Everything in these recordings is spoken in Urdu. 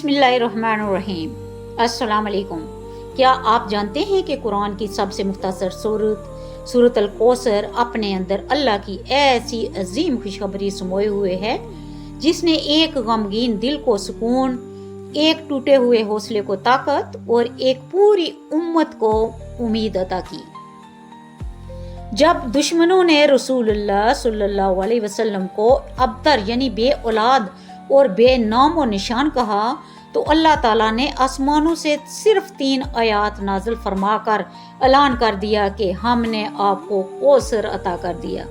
بسم اللہ الرحمن الرحیم۔ السلام علیکم۔ کیا آپ جانتے ہیں کہ قرآن کی سب سے مختصر سورۃ الکوثر اپنے اندر اللہ کی ایسی عظیم خوشخبری سموئے ہوئے ہے جس نے ایک غمگین دل کو سکون، ایک ٹوٹے ہوئے حوصلے کو طاقت اور ایک پوری امت کو امید عطا کی۔ جب دشمنوں نے رسول اللہ صلی اللہ علیہ وسلم کو ابتر یعنی بے اولاد اور بے نام و نشان کہا تو اللہ تعالیٰ نے آسمانوں سے صرف 3 آیات نازل فرما کر اعلان کر دیا کہ ہم نے آپ کو کوثر عطا کر دیا۔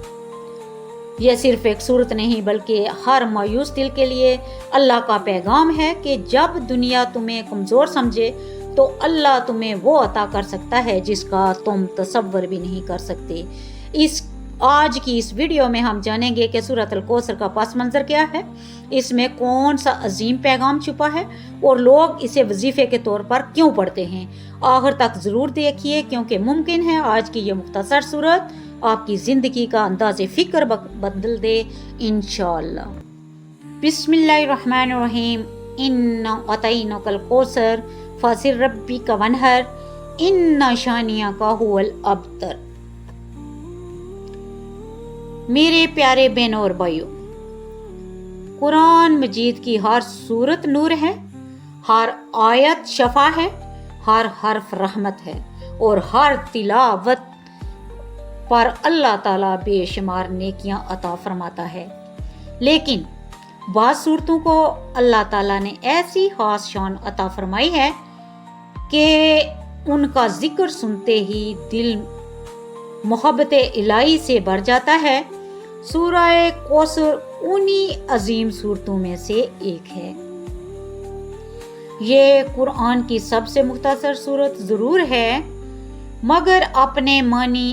یہ صرف ایک صورت نہیں بلکہ ہر مایوس دل کے لیے اللہ کا پیغام ہے کہ جب دنیا تمہیں کمزور سمجھے تو اللہ تمہیں وہ عطا کر سکتا ہے جس کا تم تصور بھی نہیں کر سکتے۔ آج کی اس ویڈیو میں ہم جانیں گے کہ سورۃ الکوثر کا پس منظر کیا ہے، اس میں کون سا عظیم پیغام چھپا ہے اور لوگ اسے وظیفے کے طور پر کیوں پڑھتے ہیں۔ آخر تک ضرور دیکھیے کیونکہ ممکن ہے آج کی یہ مختصر صورت آپ کی زندگی کا انداز فکر بدل دے انشاءاللہ۔ بسم اللہ الرحمن الرحیم۔ اِنَّا أَعْطَيْنَاكَ الْكَوْثَرَ فَصَلِّ لِرَبِّكَ وَانْحَرْ إِنَّ شَانِئَكَ هُوَ الْأَبْتَرُ۔ میرے پیارے بہنوں اور بھائیوں، قرآن مجید کی ہر سورت نور ہے، ہر آیت شفا ہے، ہر حرف رحمت ہے اور ہر تلاوت پر اللہ تعالیٰ بے شمار نیکیاں عطا فرماتا ہے۔ لیکن بعض صورتوں کو اللہ تعالیٰ نے ایسی خاص شان عطا فرمائی ہے کہ ان کا ذکر سنتے ہی دل محبت الہی سے بھر جاتا ہے۔ سورہ کوثر انہی عظیم صورتوں میں سے ایک ہے۔ یہ قرآن کی سب سے مختصر صورت ضرور ہے مگر اپنے معنی،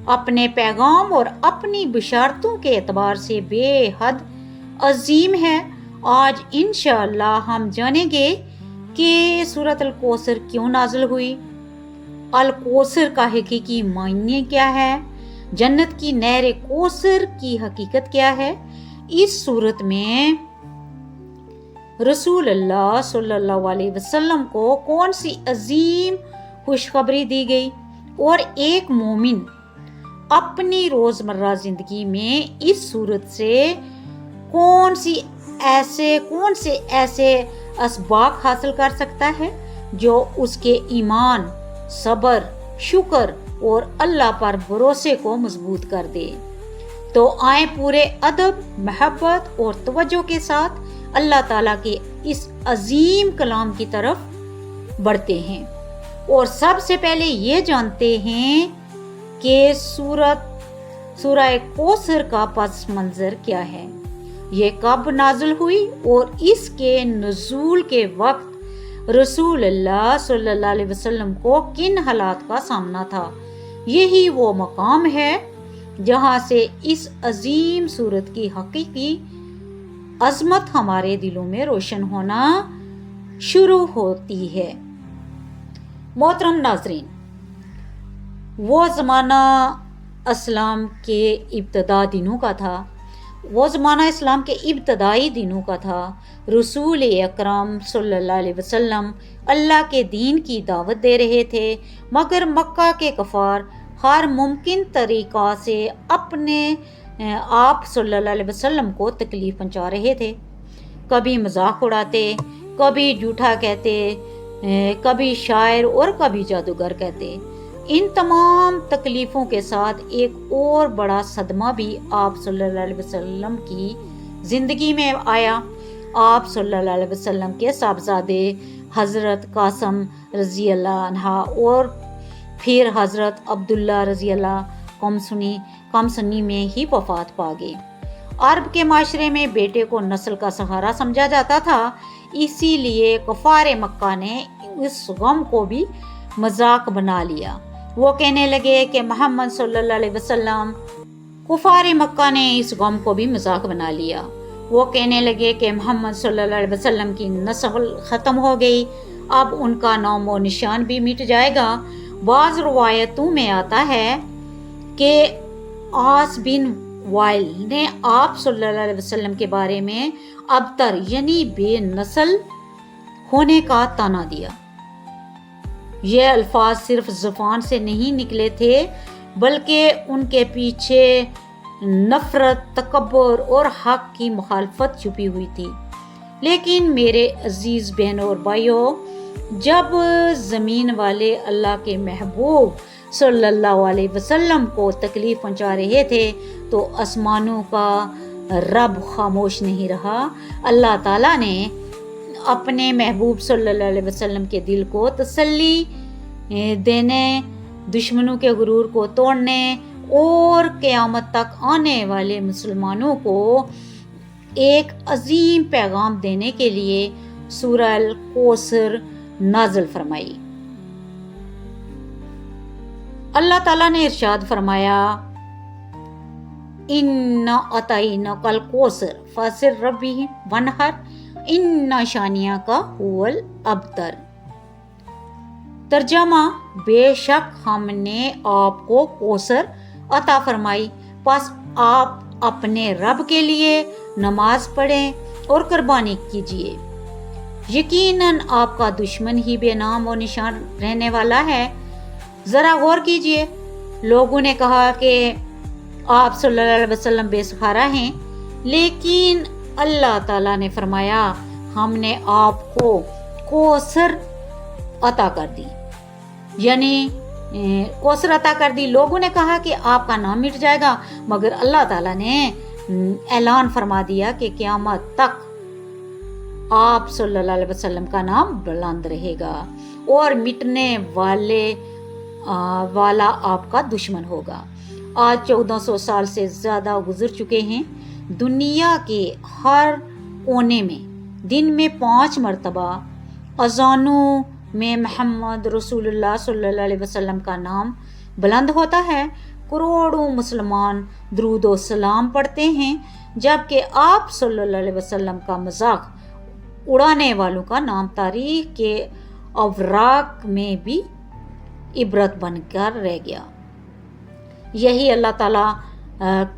اپنے پیغام اور اپنی بشارتوں کے اعتبار سے بے حد عظیم ہے۔ آج انشاءاللہ ہم جانیں گے کہ سورۃ الکوثر کیوں نازل ہوئی، الکوثر کا حقیقی معنی کیا ہے، جنت کی نہر کوثر کی حقیقت کیا ہے، اس صورت میں رسول اللہ صلی اللہ علیہ وسلم کو کون سی عظیم خوشخبری دی گئی اور ایک مومن اپنی روزمرہ زندگی میں اس صورت سے کون سے ایسے اسباق حاصل کر سکتا ہے جو اس کے ایمان، صبر، شکر اور اللہ پر بھروسے کو مضبوط کر دے۔ تو آئیں پورے ادب، محبت اور توجہ کے ساتھ اللہ تعالیٰ کے اس عظیم کلام کی طرف بڑھتے ہیں اور سب سے پہلے یہ جانتے ہیں کہ سورہ کوثر کا پس منظر کیا ہے، یہ کب نازل ہوئی اور اس کے نزول کے وقت رسول اللہ صلی اللہ علیہ وسلم کو کن حالات کا سامنا تھا۔ یہی وہ مقام ہے جہاں سے اس عظیم صورت کی حقیقی عظمت ہمارے دلوں میں روشن ہونا شروع ہوتی ہے۔ محترم ناظرین، وہ زمانہ اسلام کے ابتدائی دنوں کا تھا۔ رسول اکرم صلی اللہ علیہ وسلم اللہ کے دین کی دعوت دے رہے تھے مگر مکہ کے کفار ہر ممکن طریقہ سے اپنے آپ صلی اللہ علیہ وسلم کو تکلیف پہنچا رہے تھے۔ کبھی مذاق اڑاتے، کبھی جھوٹا کہتے، کبھی شاعر اور کبھی جادوگر کہتے۔ ان تمام تکلیفوں کے ساتھ ایک اور بڑا صدمہ بھی آپ صلی اللہ علیہ وسلم کی زندگی میں آیا۔ آپ صلی اللہ علیہ وسلم کے صاحبزادے حضرت قاسم رضی اللہ عنہ اور پھر حضرت عبداللہ رضی اللہ کم سنی میں ہی وفات پا گئے۔ عرب کے معاشرے میں بیٹے کو نسل کا سہارا سمجھا جاتا تھا، اسی لیے کفار مکہ نے اس غم کو بھی مذاق بنا لیا۔ وہ کہنے لگے کہ محمد صلی اللہ علیہ وسلم کفار مکہ نے اس غم کو بھی مذاق بنا لیا۔ وہ کہنے لگے کہ محمد صلی اللہ علیہ وسلم کی نسل ختم ہو گئی، اب ان کا نام و نشان بھی مٹ جائے گا۔ بعض روایتوں میں آتا ہے کہ عاص بن وائل نے آپ صلی اللہ علیہ وسلم کے بارے میں ابتر یعنی بے نسل ہونے کا طعنہ دیا۔ یہ الفاظ صرف زبان سے نہیں نکلے تھے بلکہ ان کے پیچھے نفرت، تکبر اور حق کی مخالفت چھپی ہوئی تھی۔ لیکن میرے عزیز بہنوں اور بھائیوں، جب زمین والے اللہ کے محبوب صلی اللہ علیہ وسلم کو تکلیف پہنچا رہے تھے تو آسمانوں کا رب خاموش نہیں رہا۔ اللہ تعالیٰ نے اپنے محبوب صلی اللہ علیہ وسلم کے دل کو تسلی دینے، دشمنوں کے غرور کو توڑنے اور قیامت تک آنے والے مسلمانوں کو ایک عظیم پیغام دینے کے لیے سورہ الکوثر نازل فرمائی۔ اللہ تعالیٰ نے ارشاد فرمایا، اِنَّا أَعْطَيْنَاكَ الْكَوْثَرَ فَصَلِّ لِرَبِّكَ وَانْحَرْ اِنَّ شَانِئَكَ هُوَ الْأَبْتَرُ۔ ترجمہ، بے شک ہم نے آپ کو کوثر عطا فرمائی، پس آپ اپنے رب کے لیے نماز پڑھیں اور قربانی کیجیے۔ یقیناً آپ کا دشمن ہی بے نام و نشان رہنے والا ہے۔ ذرا غور کیجیے، لوگوں نے کہا کہ آپ صلی اللہ علیہ وسلم بے سہارا ہیں، لیکن اللہ تعالیٰ نے فرمایا ہم نے آپ کو کوثر عطا کر دی، یعنی کوثر عطا کر دی۔ لوگوں نے کہا کہ آپ کا نام مٹ جائے گا، مگر اللہ تعالیٰ نے اعلان فرما دیا کہ قیامت تک آپ صلی اللہ علیہ وسلم کا نام بلند رہے گا اور مٹنے والا آپ کا دشمن ہوگا۔ آج 1400 سال سے زیادہ گزر چکے ہیں۔ دنیا کے ہر کونے میں دن میں 5 مرتبہ اذانوں میں محمد رسول اللہ صلی اللہ علیہ وسلم کا نام بلند ہوتا ہے۔ کروڑوں مسلمان درود و سلام پڑھتے ہیں، جبکہ آپ صلی اللہ علیہ وسلم کا مذاق اڑانے والوں کا نام تاریخ کے اوراق میں بھی عبرت بن کر رہ گیا۔ یہی اللہ تعالیٰ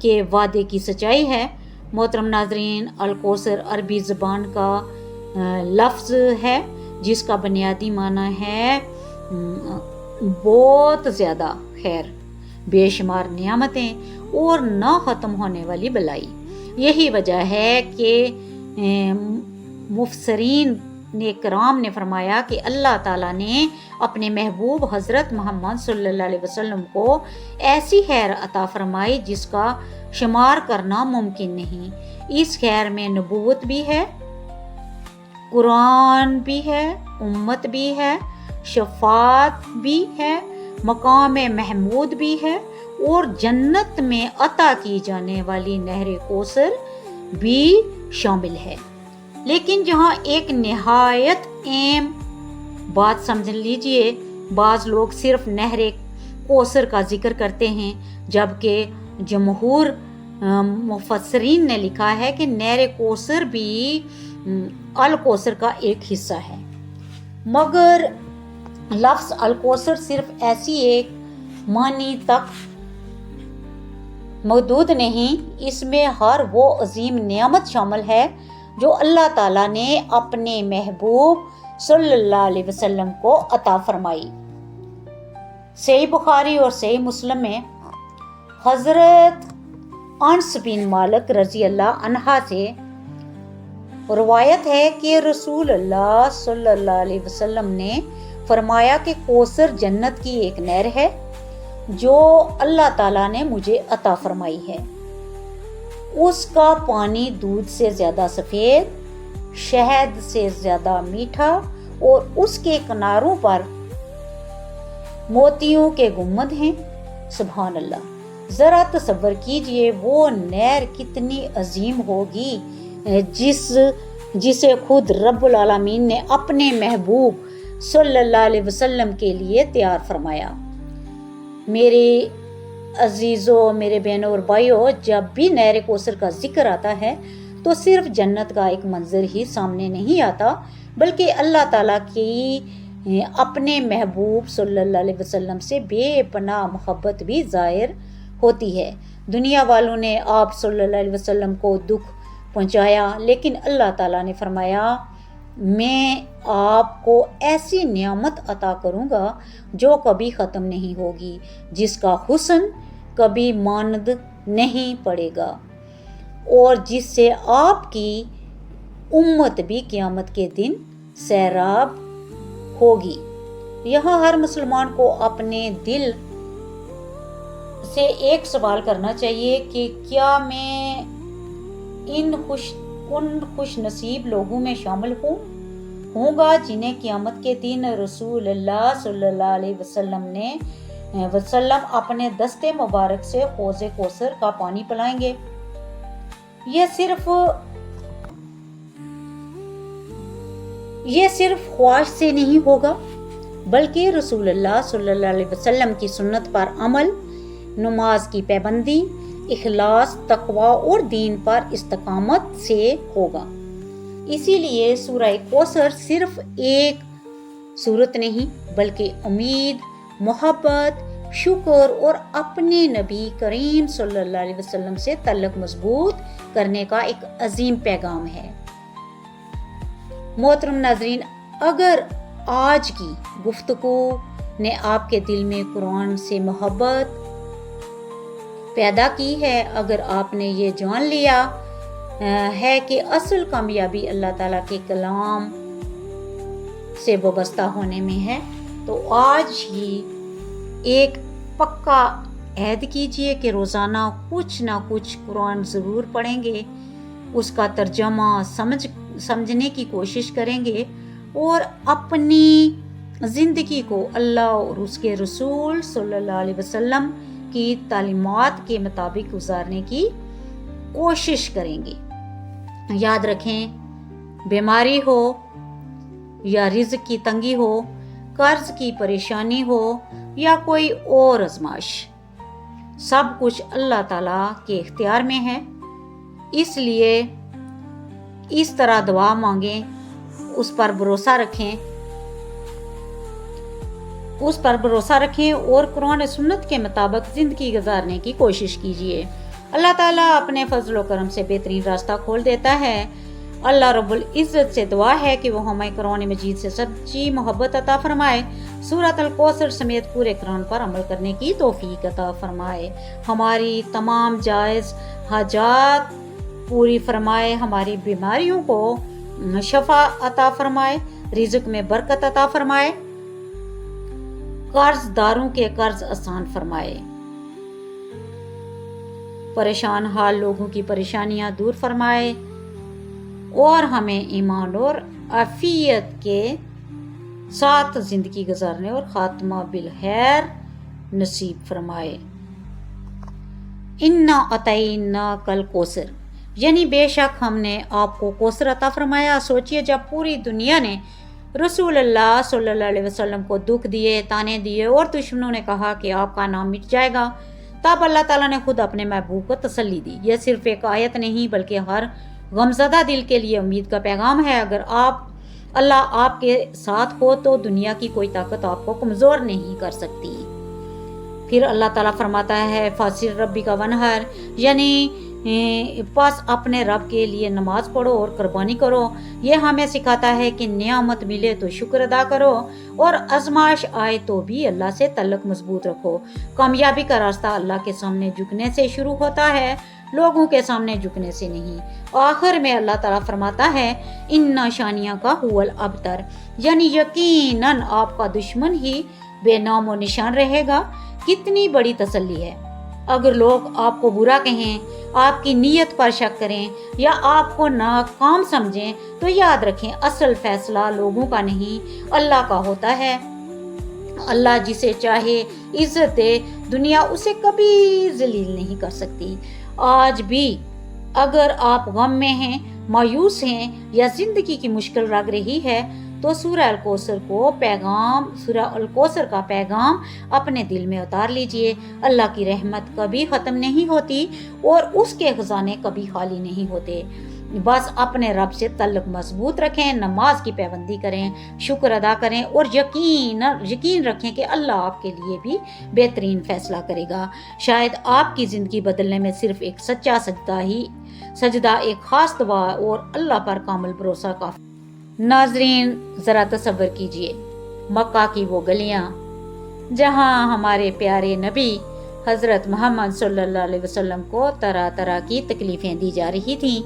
کے وعدے کی سچائی ہے۔ محترم ناظرین، الکوثر عربی زبان کا لفظ ہے جس کا بنیادی معنی ہے بہت زیادہ خیر، بے شمار نعمتیں اور نہ ختم ہونے والی بلائی۔ یہی وجہ ہے کہ مفسرین نے کرام نے فرمایا کہ اللہ تعالیٰ نے اپنے محبوب حضرت محمد صلی اللہ علیہ وسلم کو ایسی خیر عطا فرمائی جس کا شمار کرنا ممکن نہیں۔ اس خیر میں نبوت بھی ہے، قرآن بھی ہے، امت بھی ہے، شفاعت بھی ہے، مقام محمود بھی ہے اور جنت میں عطا کی جانے والی نہر کوثر بھی شامل ہے۔ لیکن جہاں ایک نہایت اہم بات سمجھ لیجئے، بعض لوگ صرف نہر کوثر کا ذکر کرتے ہیں، جبکہ جمہور مفسرین نے لکھا ہے کہ نہر کوثر بھی الکوثر کا ایک حصہ ہے۔ مگر لفظ الکوثر صرف ایسی ایک معنی تک محدود نہیں، اس میں ہر وہ عظیم نعمت شامل ہے جو اللہ تعالیٰ نے اپنے محبوب صلی اللہ علیہ وسلم کو عطا فرمائی۔ صحیح بخاری اور صحیح مسلم میں حضرت انس بن مالک رضی اللہ عنہ سے روایت ہے کہ رسول اللہ صلی اللہ علیہ وسلم نے فرمایا کہ کوثر جنت کی ایک نہر ہے جو اللہ تعالیٰ نے مجھے عطا فرمائی ہے۔ اس کا پانی دودھ سے زیادہ سفید، شہد سے زیادہ میٹھا اور اس کے کناروں پر موتیوں کے گنبد ہیں۔ سبحان اللہ! ذرا تصور کیجئے وہ نہر کتنی عظیم ہوگی جسے خود رب العالمین نے اپنے محبوب صلی اللہ علیہ وسلم کے لیے تیار فرمایا۔ میرے عزیزوں، میرے بہنوں اور بھائیوں، جب بھی نہر کوثر کا ذکر آتا ہے تو صرف جنت کا ایک منظر ہی سامنے نہیں آتا، بلکہ اللہ تعالیٰ کی اپنے محبوب صلی اللہ علیہ وسلم سے بے پناہ محبت بھی ظاہر ہوتی ہے۔ دنیا والوں نے آپ صلی اللہ علیہ وسلم کو دکھ پہنچایا، لیکن اللہ تعالیٰ نے فرمایا میں آپ کو ایسی نعمت عطا کروں گا جو کبھی ختم نہیں ہوگی، جس کا حسن کبھی ماند نہیں پڑے گا، اور جس سے آپ کی امت بھی قیامت کے دن سیراب ہوگی۔ یہاں ہر مسلمان کو اپنے دل سے ایک سوال کرنا چاہیے کہ کیا میں ان خوش نصیب لوگوں میں شامل ہوں گا جنہیں قیامت کے دن رسول اللہ صلی اللہ علیہ وسلم اپنے دستے مبارک سے حوض کوثر کا پانی پلائیں گے۔ یہ صرف خواہش سے نہیں ہوگا، بلکہ رسول اللہ صلی اللہ علیہ وسلم کی سنت پر عمل، نماز کی پابندی، اخلاص، تقوی اور دین پر استقامت سے ہوگا۔ اسی لیے سورہ کوثر صرف ایک سورت نہیں، بلکہ امید، محبت، شکر اور اپنے نبی کریم صلی اللہ علیہ وسلم سے تعلق مضبوط کرنے کا ایک عظیم پیغام ہے۔ محترم ناظرین، اگر آج کی گفتگو نے آپ کے دل میں قرآن سے محبت پیدا کی ہے، اگر آپ نے یہ جان لیا ہے کہ اصل کامیابی اللہ تعالیٰ کے کلام سے وابستہ ہونے میں ہے، تو آج ہی ایک پکا عہد کیجئے کہ روزانہ کچھ نہ کچھ قرآن ضرور پڑھیں گے، اس کا ترجمہ سمجھنے کی کوشش کریں گے، اور اپنی زندگی کو اللہ اور اس کے رسول صلی اللہ علیہ وسلم کی تعلیمات کے مطابق گزارنے کی کوشش کریں گے۔ یاد رکھیں، بیماری ہو یا رزق کی تنگی ہو، قرض کی پریشانی ہو یا کوئی اور آزمائش، سب کچھ اللہ تعالیٰ کے اختیار میں ہے۔ اس لیے اس طرح دعا مانگیں، اس پر بھروسہ رکھیں اور قرآن و سنت کے مطابق زندگی گزارنے کی کوشش کیجیے۔ اللہ تعالیٰ اپنے فضل و کرم سے بہترین راستہ کھول دیتا ہے۔ اللہ رب العزت سے دعا ہے کہ وہ ہمیں قرآن مجید سے سچی محبت عطا فرمائے، سورۃ الکوثر سمیت پورے قرآن پر عمل کرنے کی توفیق عطا فرمائے، ہماری تمام جائز حاجات پوری فرمائے، ہماری بیماریوں کو شفا عطا فرمائے، رزق میں برکت عطا فرمائے، قرض داروں کے قرض آسان فرمائے، پریشان حال لوگوں کی پریشانیاں دور فرمائے، اور ہمیں ایمان اور عافیت کے ساتھ زندگی گزارنے اور خاتمہ بالخیر نصیب فرمائے۔ انا اعطیناک الکوثر، یعنی بے شک ہم نے آپ کو کوثر عطا فرمایا۔ سوچئے جب پوری دنیا نے رسول اللہ صلی اللہ علیہ وسلم کو دکھ دیے، تانے دیے اور دشمنوں نے کہا کہ آپ کا نام مٹ جائے گا، تب اللہ تعالیٰ نے خود اپنے محبوب کو تسلی دی۔ یہ صرف ایک آیت نہیں بلکہ ہر غمزدہ دل کے لیے امید کا پیغام ہے۔ اگر اللہ آپ کے ساتھ ہو تو دنیا کی کوئی طاقت آپ کو کمزور نہیں کر سکتی۔ پھر اللہ تعالیٰ فرماتا ہے فاصر ربی کا ونہر، یعنی پس اپنے رب کے لیے نماز پڑھو اور قربانی کرو۔ یہ ہمیں سکھاتا ہے کہ نعمت ملے تو شکر ادا کرو، اور آزمائش آئے تو بھی اللہ سے تعلق مضبوط رکھو۔ کامیابی کا راستہ اللہ کے سامنے جھکنے سے شروع ہوتا ہے، لوگوں کے سامنے جھکنے سے نہیں۔ آخر میں اللہ تعالیٰ فرماتا ہے ان شانیہ کا هو الابتر، یعنی یقیناً آپ کا دشمن ہی بے نام و نشان رہے گا۔ کتنی بڑی تسلی ہے! اگر لوگ آپ کو برا کہیں، آپ کی نیت پر شک کریں یا آپ کو ناکام سمجھیں، تو یاد رکھیں اصل فیصلہ لوگوں کا نہیں، اللہ کا ہوتا ہے۔ اللہ جسے چاہے عزت دے، دنیا اسے کبھی ذلیل نہیں کر سکتی۔ آج بھی اگر آپ غم میں ہیں، مایوس ہیں یا زندگی کی مشکل لگ رہی ہے، تو سورہ الکوثر کا پیغام اپنے دل میں اتار لیجئے۔ اللہ کی رحمت کبھی ختم نہیں ہوتی اور اس کے خزانے کبھی خالی نہیں ہوتے۔ بس اپنے رب سے تعلق مضبوط رکھیں، نماز کی پابندی کریں، شکر ادا کریں اور یقین رکھیں کہ اللہ آپ کے لیے بھی بہترین فیصلہ کرے گا۔ شاید آپ کی زندگی بدلنے میں صرف ایک سچا سجدہ، ایک خاص دعا اور اللہ پر کامل بھروسہ کافی۔ ناظرین، ذرا تصور کیجئے مکہ کی وہ گلیاں جہاں ہمارے پیارے نبی حضرت محمد صلی اللہ علیہ وسلم کو طرح طرح کی تکلیفیں دی جا رہی تھیں۔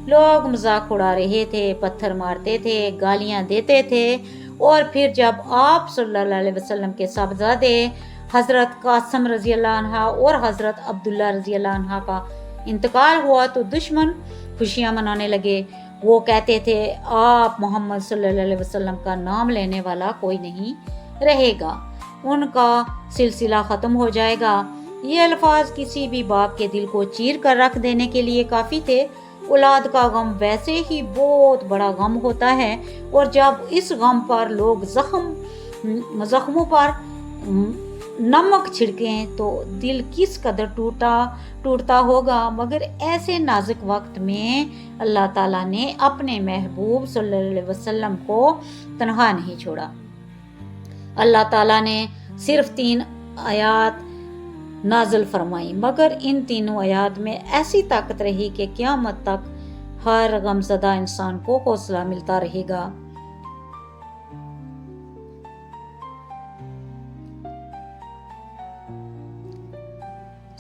لوگ مذاق اڑا رہے تھے، پتھر مارتے تھے، گالیاں دیتے تھے، اور پھر جب آپ صلی اللہ علیہ وسلم کے صاحبزادے حضرت قاسم رضی اللہ عنہ اور حضرت عبداللہ رضی اللہ عنہ کا انتقال ہوا تو دشمن خوشیاں منانے لگے۔ وہ کہتے تھے آپ محمد صلی اللہ علیہ وسلم کا نام لینے والا کوئی نہیں رہے گا، ان کا سلسلہ ختم ہو جائے گا۔ یہ الفاظ کسی بھی باپ کے دل کو چیر کر رکھ دینے کے لیے کافی تھے۔ اولاد کا غم ویسے ہی بہت بڑا غم ہوتا ہے، اور جب اس غم پر لوگ زخموں پر نمک چھڑکیں تو دل کس قدر ٹوٹتا ہوگا۔ مگر ایسے نازک وقت میں اللہ تعالیٰ نے اپنے محبوب صلی اللہ علیہ وسلم کو تنہا نہیں چھوڑا۔ اللہ تعالیٰ نے صرف 3 آیات نازل فرمائی، مگر ان تینوں آیات میں ایسی طاقت رہی کہ قیامت تک ہر غمزدہ انسان کو حوصلہ ملتا رہے گا۔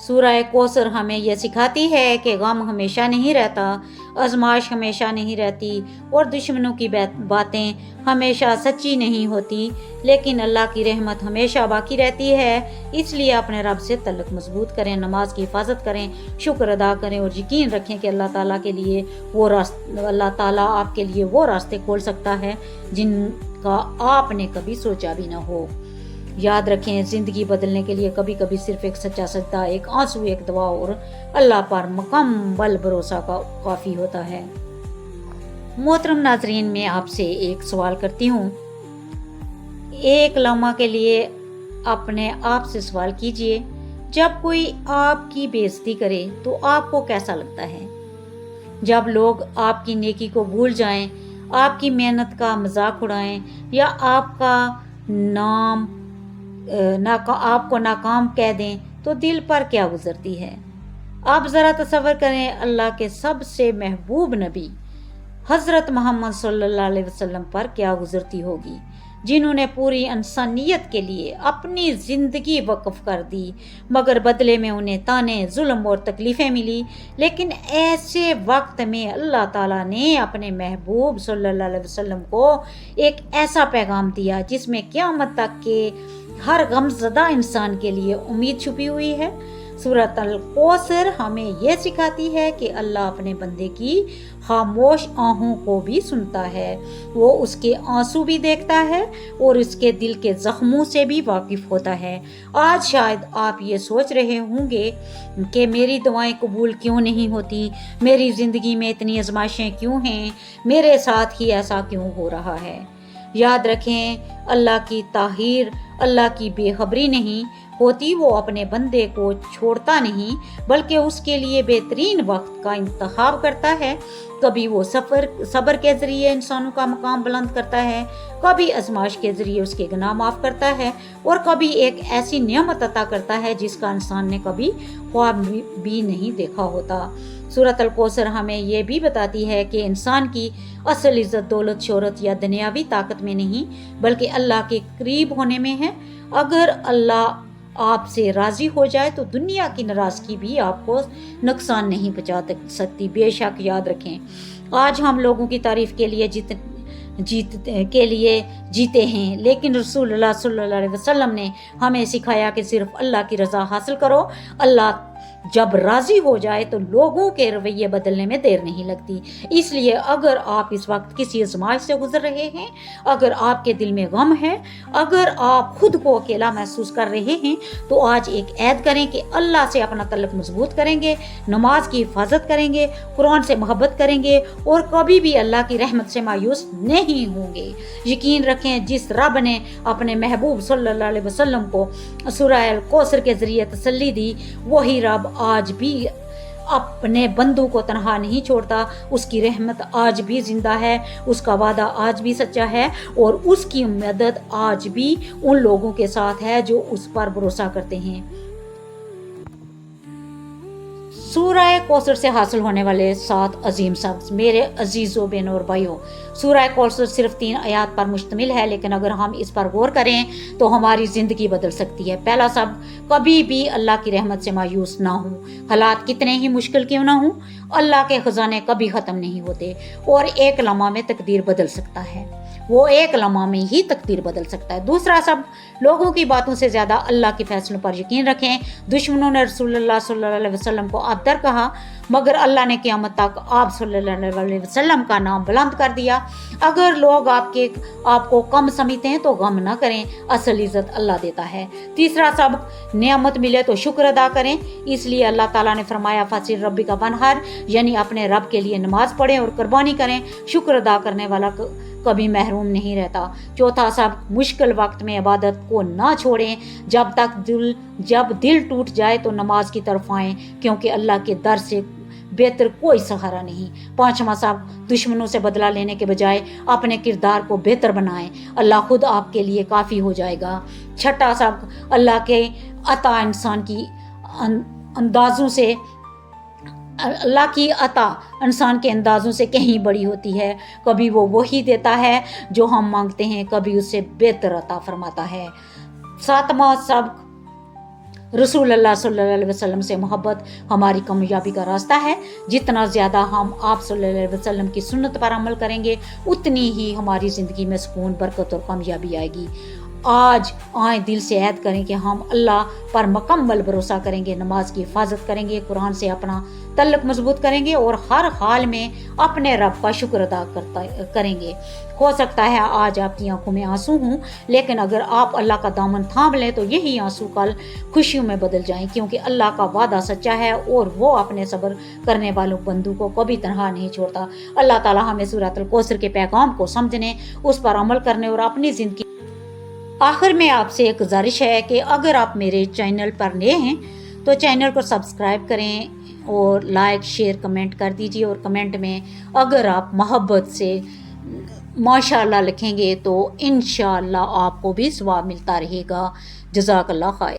سورہ کوثر ہمیں یہ سکھاتی ہے کہ غم ہمیشہ نہیں رہتا، آزمائش ہمیشہ نہیں رہتی، اور دشمنوں کی باتیں ہمیشہ سچی نہیں ہوتی، لیکن اللہ کی رحمت ہمیشہ باقی رہتی ہے۔ اس لیے اپنے رب سے تعلق مضبوط کریں، نماز کی حفاظت کریں، شکر ادا کریں اور یقین رکھیں کہ اللہ تعالیٰ آپ کے لیے وہ راستے کھول سکتا ہے جن کا آپ نے کبھی سوچا بھی نہ ہو۔ یاد رکھیں، زندگی بدلنے کے لیے کبھی کبھی صرف ایک سچا سجدہ، ایک آنسو، ایک دعا اور اللہ پر مکمل بھروسہ کافی ہوتا ہے۔ محترم ناظرین، میں آپ سے ایک سوال کرتی ہوں، ایک لمحہ کے لیے اپنے آپ سے سوال کیجئے، جب کوئی آپ کی بے عزتی کرے تو آپ کو کیسا لگتا ہے؟ جب لوگ آپ کی نیکی کو بھول جائیں، آپ کی محنت کا مذاق اڑائیں یا آپ کو ناکام کہہ دیں تو دل پر کیا گزرتی ہے؟ آپ ذرا تصور کریں اللہ کے سب سے محبوب نبی حضرت محمد صلی اللہ علیہ وسلم پر کیا گزرتی ہوگی، جنہوں نے پوری انسانیت کے لیے اپنی زندگی وقف کر دی، مگر بدلے میں انہیں تانے، ظلم اور تکلیفیں ملی۔ لیکن ایسے وقت میں اللہ تعالیٰ نے اپنے محبوب صلی اللہ علیہ وسلم کو ایک ایسا پیغام دیا جس میں قیامت تک کے ہر غمزدہ انسان کے لیے امید چھپی ہوئی ہے۔ سورۃ الکوثر ہمیں یہ سکھاتی ہے کہ اللہ اپنے بندے کی خاموش آہوں کو بھی سنتا ہے، وہ اس کے آنسو بھی دیکھتا ہے اور اس کے دل کے زخموں سے بھی واقف ہوتا ہے۔ آج شاید آپ یہ سوچ رہے ہوں گے کہ میری دعائیں قبول کیوں نہیں ہوتی، میری زندگی میں اتنی آزمائشیں کیوں ہیں، میرے ساتھ ہی ایسا کیوں ہو رہا ہے۔ یاد رکھیں، اللہ کی تاخیر اللہ کی بے خبری نہیں ہوتی، وہ اپنے بندے کو چھوڑتا نہیں بلکہ اس کے لیے بہترین وقت کا انتخاب کرتا ہے۔ کبھی وہ صبر کے ذریعے انسانوں کا مقام بلند کرتا ہے، کبھی آزمائش کے ذریعے اس کے گناہ معاف کرتا ہے، اور کبھی ایک ایسی نعمت عطا کرتا ہے جس کا انسان نے کبھی خواب بھی نہیں دیکھا ہوتا۔ سورۃ الکوثر ہمیں یہ بھی بتاتی ہے کہ انسان کی اصل عزت دولت، شہرت یا دنیاوی طاقت میں نہیں بلکہ اللہ کے قریب ہونے میں ہے۔ اگر اللہ آپ سے راضی ہو جائے تو دنیا کی ناراضگی بھی آپ کو نقصان نہیں پہنچا سکتی۔ بے شک یاد رکھیں، آج ہم لوگوں کی تعریف کے لیے جیتے ہیں، لیکن رسول اللہ صلی اللہ علیہ وسلم نے ہمیں سکھایا کہ صرف اللہ کی رضا حاصل کرو۔ اللہ جب راضی ہو جائے تو لوگوں کے رویے بدلنے میں دیر نہیں لگتی۔ اس لیے اگر آپ اس وقت کسی آزمائش سے گزر رہے ہیں، اگر آپ کے دل میں غم ہے، اگر آپ خود کو اکیلا محسوس کر رہے ہیں، تو آج ایک عہد کریں کہ اللہ سے اپنا تعلق مضبوط کریں گے، نماز کی حفاظت کریں گے، قرآن سے محبت کریں گے اور کبھی بھی اللہ کی رحمت سے مایوس نہیں ہوں گے۔ یقین رکھیں، جس رب نے اپنے محبوب صلی اللہ علیہ وسلم کو سورہ الکوثر کے ذریعے تسلی دی، وہی رب اپنے بندوں کو تنہا نہیں چھوڑتا، اس کی رحمت آج بھی زندہ ہے، اس کا وعدہ آج بھی سچا ہے، اور اس کی مدد آج بھی ان لوگوں کے ساتھ ہے جو اس پر بھروسہ کرتے ہیں۔ سورہ کوثر سے حاصل ہونے والے 7 عظیم سبق۔ میرے عزیزوں، بہنوں اور بھائیوں، سورہ کوثر صرف 3 آیات پر مشتمل ہے، لیکن اگر ہم اس پر غور کریں تو ہماری زندگی بدل سکتی ہے۔ پہلا سبق، کبھی بھی اللہ کی رحمت سے مایوس نہ ہوں، حالات کتنے ہی مشکل کیوں نہ ہوں، اللہ کے خزانے کبھی ختم نہیں ہوتے، اور ایک لمحہ میں تقدیر بدل سکتا ہے، وہ ایک لمحہ میں ہی تقدیر بدل سکتا ہے۔ دوسرا سبق، لوگوں کی باتوں سے زیادہ اللہ کے فیصلوں پر یقین رکھیں۔ دشمنوں نے رسول اللہ صلی اللہ علیہ وسلم کو ابتر کہا، مگر اللہ نے قیامت تک آپ صلی اللہ علیہ وسلم کا نام بلند کر دیا۔ اگر لوگ آپ کو کم سمجھتے ہیں تو غم نہ کریں، اصل عزت اللہ دیتا ہے۔ تیسرا سبق، نعمت ملے تو شکر ادا کریں، اس لیے اللہ تعالیٰ نے فرمایا فَصِلْ رَبِّكَ وَانْحَرْ، یعنی اپنے رب کے لیے نماز پڑھیں اور قربانی کریں۔ شکر ادا کرنے والا کبھی محروم نہیں رہتا۔ چوتھا سبق، مشکل وقت میں عبادت کو نہ چھوڑیں، جب دل ٹوٹ جائے تو نماز کی طرف آئیں، کیونکہ اللہ کے در سے بہتر کوئی سہارا نہیں۔ پانچواں سبق، دشمنوں سے بدلہ لینے کے بجائے اپنے کردار کو بہتر بنائیں، اللہ خود آپ کے لیے کافی ہو جائے گا۔ چھٹا سبق، اللہ کے عطا انسان کے اندازوں سے کہیں بڑی ہوتی ہے، کبھی وہ وہی دیتا ہے جو ہم مانگتے ہیں، کبھی اس سے بہتر عطا فرماتا ہے۔ ساتواں سبق، رسول اللہ صلی اللہ علیہ وسلم سے محبت ہماری کامیابی کا راستہ ہے۔ جتنا زیادہ ہم آپ صلی اللہ علیہ وسلم کی سنت پر عمل کریں گے، اتنی ہی ہماری زندگی میں سکون، برکت اور کامیابی آئے گی۔ آج آئیں دل سے عہد کریں کہ ہم اللہ پر مکمل بھروسہ کریں گے، نماز کی حفاظت کریں گے، قرآن سے اپنا تعلق مضبوط کریں گے، اور ہر حال میں اپنے رب کا شکر ادا کریں گے۔ ہو سکتا ہے آج آپ کی آنکھوں میں آنسو ہوں، لیکن اگر آپ اللہ کا دامن تھام لیں تو یہی آنسو کل خوشیوں میں بدل جائیں، کیونکہ اللہ کا وعدہ سچا ہے اور وہ اپنے صبر کرنے والوں بندوں کو کبھی تنہا نہیں چھوڑتا۔ اللہ تعالیٰ ہمیں سورۃ الکوثر کے پیغام کو سمجھنے، اس پر عمل کرنے اور اپنی زندگی۔ آخر میں آپ سے ایک گزارش ہے کہ اگر آپ میرے چینل پر نئے ہیں تو چینل کو سبسکرائب کریں اور لائک، شیئر، کمنٹ کر دیجیے، اور کمنٹ میں اگر آپ محبت سے ماشاءاللہ لکھیں گے تو انشاءاللہ آپ کو بھی ثواب ملتا رہے گا۔ جزاک اللہ خیر۔